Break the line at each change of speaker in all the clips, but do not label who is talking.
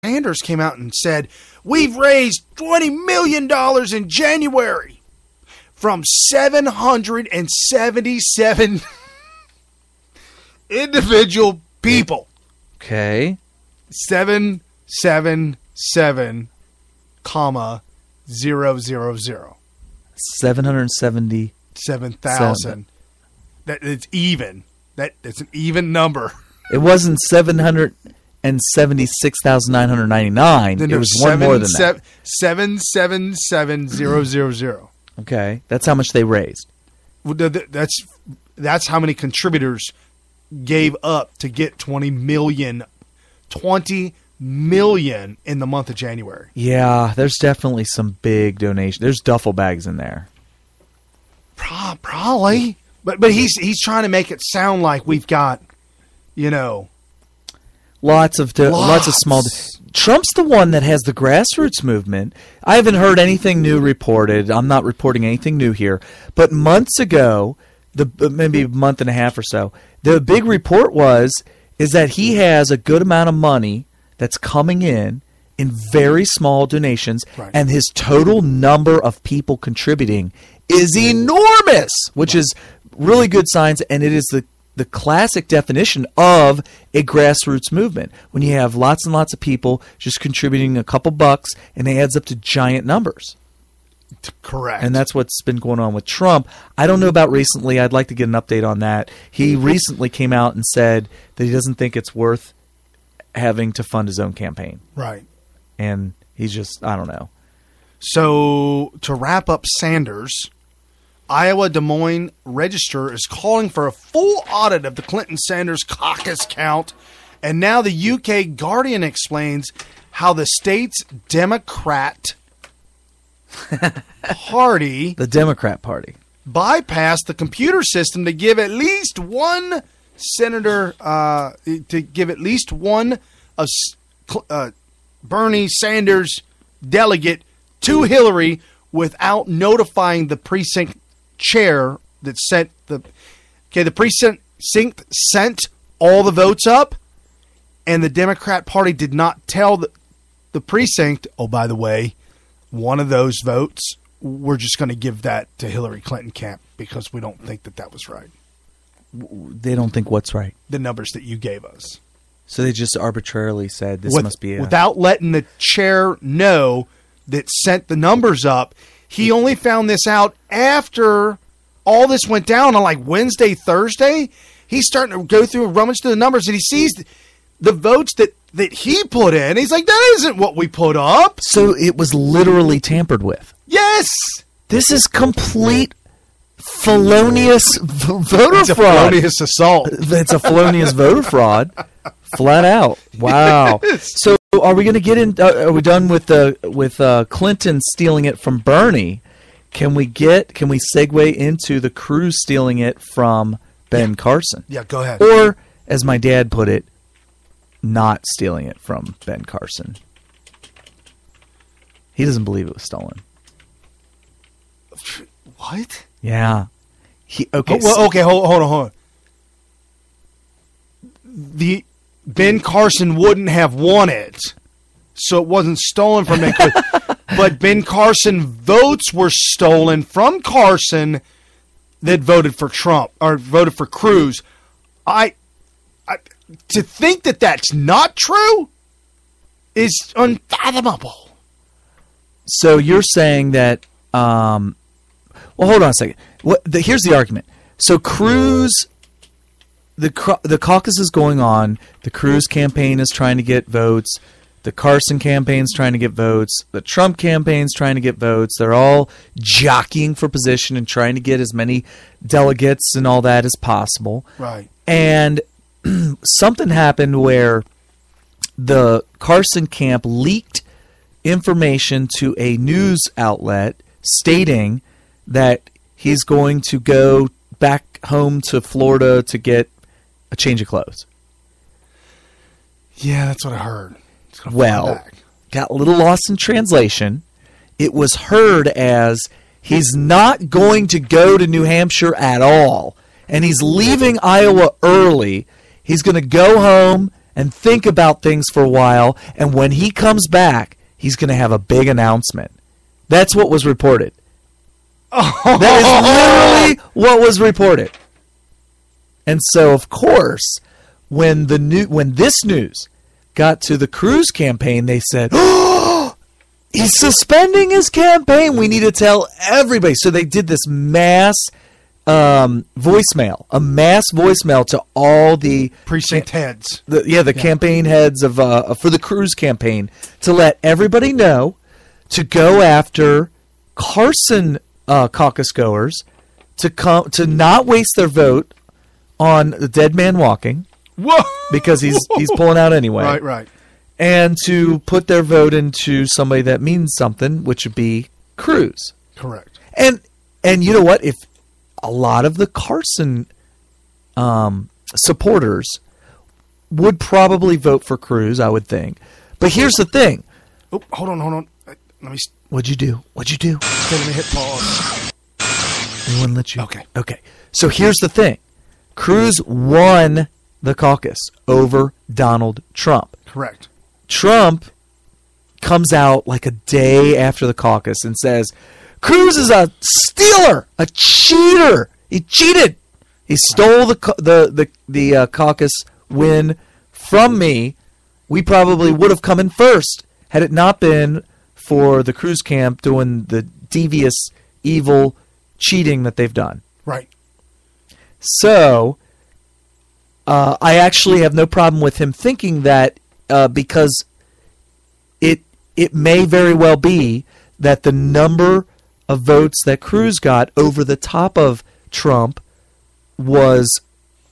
Sanders came out and said, we've raised $20 million in January from 777 individual people.
Okay.
777, 000. 777,000. That it's even. It's an even number.
It wasn't 776,999. It was one more than that.
777,000.
Okay, that's how much they raised.
That's how many contributors gave up to get 20 million. 20 million in the month of January.
Yeah, there's definitely some big donation. There's duffel bags in there.
Probably, but he's trying to make it sound like we've got,
lots of small. Trump's the one that has the grassroots movement. I haven't heard anything new reported. I'm not reporting anything new here. But months ago, maybe a month and a half or so, the big report is that he has a good amount of money that's coming in very small donations, right, and his total number of people contributing is enormous, which is really good signs, and it is the classic definition of a grassroots movement. When you have lots and lots of people just contributing a couple bucks, and it adds up to giant numbers.
Correct.
And that's what's been going on with Trump. I don't know about recently. I'd like to get an update on that. He recently came out and said that he doesn't think it's worth having to fund his own campaign.
Right.
And he's just, I don't know.
So to wrap up Sanders, Iowa Des Moines Register is calling for a full audit of the Clinton-Sanders caucus count. And now the UK Guardian explains how the state's Democrat Party,
the Democrat Party,
bypassed the computer system to give at least one senator, of Bernie Sanders' delegate to Hillary without notifying the precinct chair that sent the precinct sent all the votes up, and the Democrat Party did not tell the precinct, oh, by the way, one of those votes, we're just going to give that to Hillary Clinton camp because we don't think that was right.
They don't think what's right?
The numbers that you gave us.
So they just arbitrarily said this must be
without letting the chair know that sent the numbers up. He only found this out after all this went down on like Wednesday, Thursday. He's starting to go through and rummage through the numbers, and he sees the votes that he put in. He's like, that isn't what we put up.
So it was literally tampered with.
Yes.
This is complete felonious voter
it's
fraud.
It's a felonious assault.
It's a felonious voter fraud. Flat out. Wow. So are we going to get in? Are we done with Clinton stealing it from Bernie? Can we segue into the Cruz stealing it from Ben Carson?
Yeah, go ahead.
Or, as my dad put it, not stealing it from Ben Carson. He doesn't believe it was stolen.
What?
Yeah.
Okay, hold on. The Ben Carson wouldn't have won it, so it wasn't stolen from him. But Ben Carson votes were stolen from Carson that voted for Trump or voted for Cruz. To think that that's not true is unfathomable.
So you're saying that? Well, hold on a second. Here's the argument. So Cruz, the caucus is going on. The Cruz campaign is trying to get votes. The Carson campaign's trying to get votes. The Trump campaign's trying to get votes. They're all jockeying for position and trying to get as many delegates and all that as possible.
Right.
And something happened where the Carson camp leaked information to a news outlet stating that he's going to go back home to Florida to get a change of clothes.
Yeah, that's what I heard.
Well, got a little lost in translation. It was heard as he's not going to go to New Hampshire at all, and he's leaving Iowa early. He's going to go home and think about things for a while. And when he comes back, he's going to have a big announcement. That's what was reported. That is literally what was reported. And so, of course, when this news got to the Cruz campaign, they said, "Oh, he's suspending his campaign. We need to tell everybody." So they did this mass voicemail to all the
precinct heads.
The campaign heads of for the Cruz campaign to let everybody know to go after Carson caucus goers to not waste their vote on the dead man walking.
Whoa!
Because he's pulling out anyway.
Right.
And to put their vote into somebody that means something, which would be Cruz.
Correct.
And you know what? If a lot of the Carson supporters would probably vote for Cruz, I would think. But here's the thing.
Oh, hold on. Let me.
What'd you do?
Okay, let me hit pause.
They wouldn't let you.
Okay.
So here's the thing. Cruz won the caucus over Donald Trump.
Correct.
Trump comes out like a day after the caucus and says, Cruz is a stealer, a cheater. He cheated. He stole the caucus win from me. We probably would have come in first had it not been for the Cruz camp doing the devious, evil cheating that they've done.
Right.
So, I actually have no problem with him thinking that because it may very well be that the number of votes that Cruz got over the top of Trump was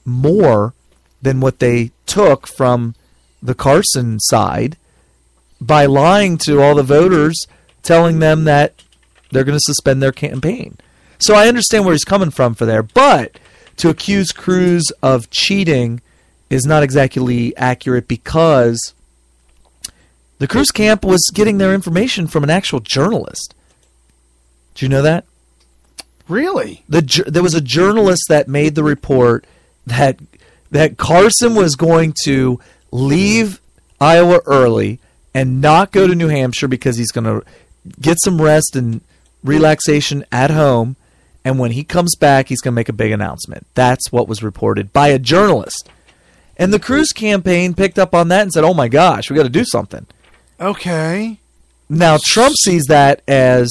more than what they took from the Carson side by lying to all the voters, telling them that they're going to suspend their campaign. So I understand where he's coming from for there, but to accuse Cruz of cheating is not exactly accurate because the Cruz camp was getting their information from an actual journalist. Do you know that?
Really?
There was a journalist that made the report that Carson was going to leave Iowa early and not go to New Hampshire because he's going to get some rest and relaxation at home. And when he comes back, he's going to make a big announcement. That's what was reported by a journalist. And the Cruz campaign picked up on that and said, oh, my gosh, we got to do something.
Okay.
Now, Trump sees that as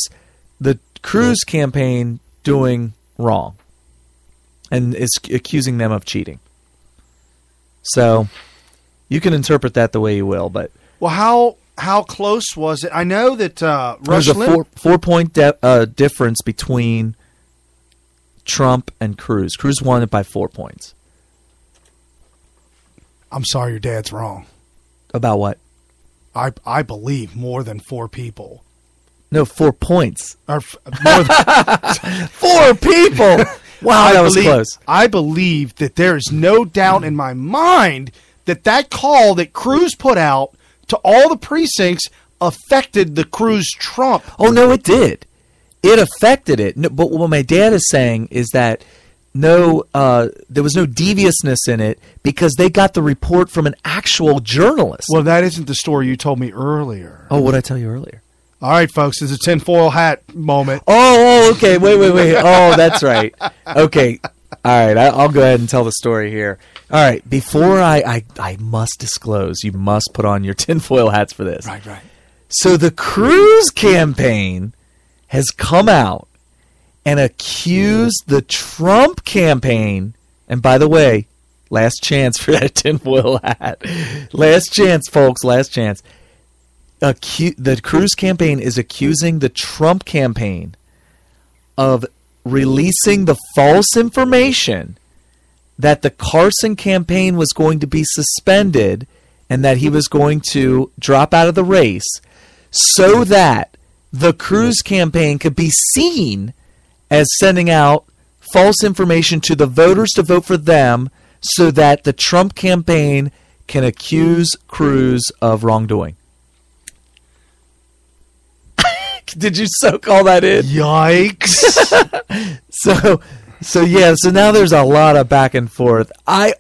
the Cruz campaign doing wrong and is accusing them of cheating. So you can interpret that the way you will. But
well, how close was it? I know that
there's a four-point difference between Trump and Cruz. Cruz won it by 4 points.
I'm sorry, your dad's wrong.
About what?
I believe more than 4 people.
No, 4 points.
Or more than
4 people. Wow, that was close.
I believe that there is no doubt in my mind that call that Cruz put out to all the precincts affected the Cruz-Trump.
Oh, no, it did. It affected it. No, but what my dad is saying is that there was no deviousness in it because they got the report from an actual journalist.
Well, that isn't the story you told me earlier.
Oh, what did I tell you earlier?
All right, folks, it's a tinfoil hat moment.
Oh, okay. Wait. Oh, that's right. Okay. All right. I'll go ahead and tell the story here. All right. Before I must disclose, you must put on your tinfoil hats for this.
Right.
So the Cruz campaign has come out and accused the Trump campaign. And by the way, last chance for that tinfoil hat. Last chance, folks. Last chance. The Cruz campaign is accusing the Trump campaign of releasing the false information that the Carson campaign was going to be suspended and that he was going to drop out of the race so that the Cruz campaign could be seen as sending out false information to the voters to vote for them so that the Trump campaign can accuse Cruz of wrongdoing. Did you so call that in?
Yikes.
So now there's a lot of back and forth. I'll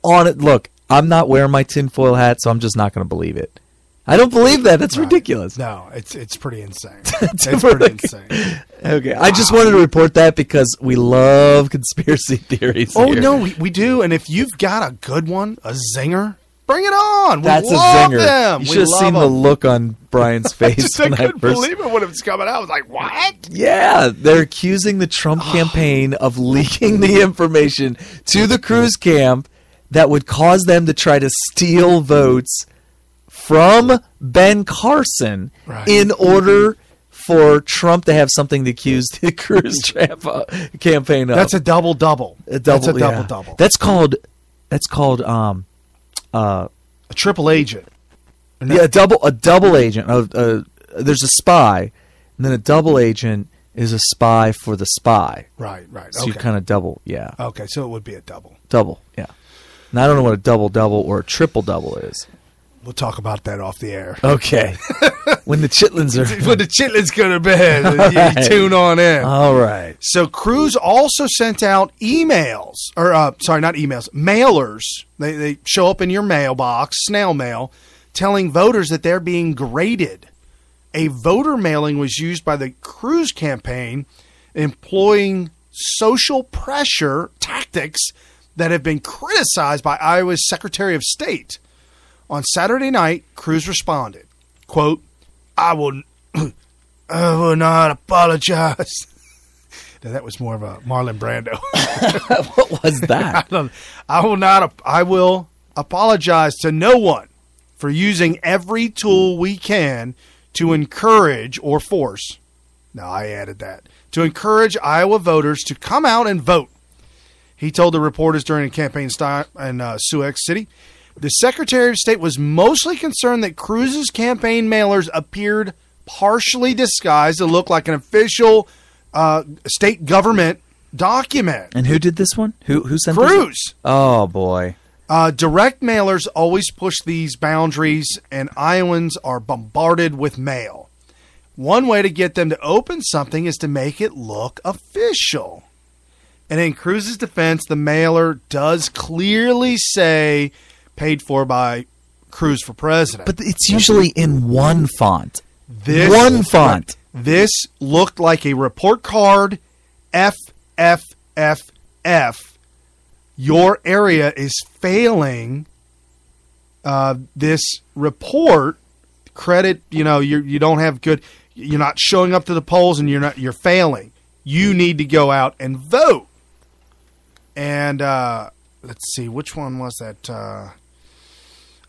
I'm not wearing my tinfoil hat, so I'm just not going to believe it. I don't believe that. That's ridiculous.
No, it's pretty insane. It's pretty insane.
Okay, wow. I just wanted to report that because we love conspiracy theories.
Oh,
here.
no, we do. And if you've got a good one, a zinger, bring it on.
That's
we
love
a zinger.
Them. You should have seen the look on Brian's face.
I couldn't believe it when it was coming out. I was like, what?
Yeah, they're accusing the Trump campaign of leaking the information to the Cruz camp that would cause them to try to steal votes from Ben Carson in order for Trump to have something to accuse the Cruz campaign of.
That's a double-double. That's a double-double.
That's called
a triple agent.
Yeah, a double agent. There's a spy, and then a double agent is a spy for the spy.
Right.
So you kind of double, yeah.
Okay, so it would be a double.
Double, yeah. And I don't know what a double-double or a triple-double is.
We'll talk about that off the air.
Okay. When the chitlins are...
When the chitlins go to bed, you tune on in.
All right.
So Cruz also sent out emails, or not emails, mailers. They show up in your mailbox, snail mail, telling voters that they're being graded. A voter mailing was used by the Cruz campaign, employing social pressure tactics that have been criticized by Iowa's Secretary of State. On Saturday night, Cruz responded, quote, I will not apologize. Now, that was more of a Marlon Brando.
What was that?
I will apologize to no one for using every tool we can to encourage or force. No, I added that. To encourage Iowa voters to come out and vote. He told the reporters during a campaign stop in Sioux City. The Secretary of State was mostly concerned that Cruz's campaign mailers appeared partially disguised to look like an official state government document.
And who did this one? Who sent
Cruz.
This? Oh, boy.
Direct mailers always push these boundaries, and Iowans are bombarded with mail. One way to get them to open something is to make it look official. And in Cruz's defense, the mailer does clearly say paid for by Cruz for president.
But it's usually in one font.
This looked like a report card, FFFF. Your area is failing this report. Credit, you don't have good, you're not showing up to the polls and you're failing. You need to go out and vote. And let's see, which one was that?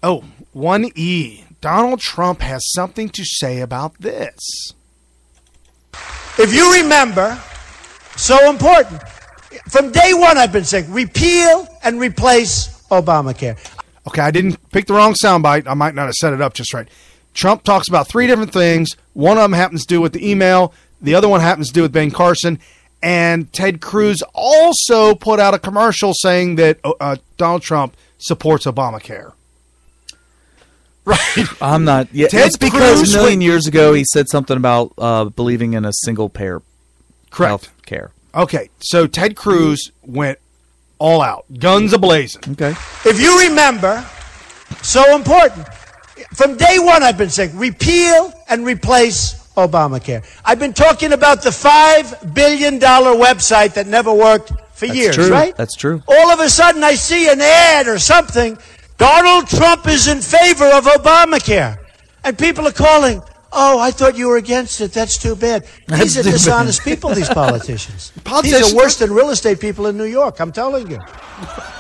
1E. Donald Trump has something to say about this.
If you remember, so important. From day one, I've been saying, repeal and replace Obamacare.
Okay, I didn't pick the wrong soundbite. I might not have set it up just right. Trump talks about three different things. One of them happens to do with the email. The other one happens to do with Ben Carson. And Ted Cruz also put out a commercial saying that Donald Trump supports Obamacare. Right.
I'm not. Yeah, it's because a million years ago he said something about believing in a single payer health care.
Okay, so Ted Cruz went all out, guns a-blazing.
Okay.
If you remember, so important. From day one, I've been saying, repeal and replace Obamacare. I've been talking about the $5 billion website that never worked for years,
true.
Right?
That's true.
All of a sudden, I see an ad or something. Donald Trump is in favor of Obamacare. And people are calling, oh, I thought you were against it. That's too bad. These are dishonest people, these politicians. These are worse than real estate people in New York, I'm telling you.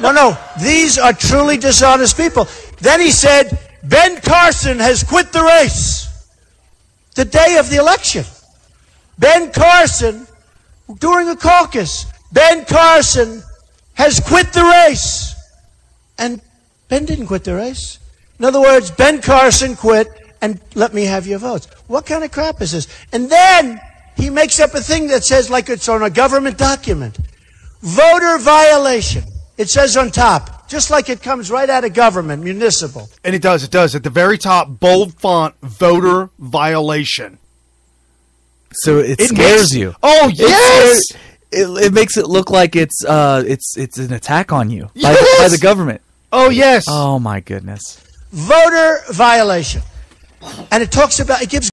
No, these are truly dishonest people. Then he said, Ben Carson has quit the race. The day of the election. Ben Carson, during a caucus, Ben Carson has quit the race. And Ben didn't quit the race. In other words, Ben Carson quit and let me have your votes. What kind of crap is this? And then he makes up a thing that says, like it's on a government document, voter violation. It says on top, just like it comes right out of government, municipal.
And it does. At the very top, bold font, voter violation.
So it scares you.
Oh, yes!
It makes it look like it's an attack on you by the government.
Oh, yes.
Oh, my goodness.
Voter violation. And it talks about, it gives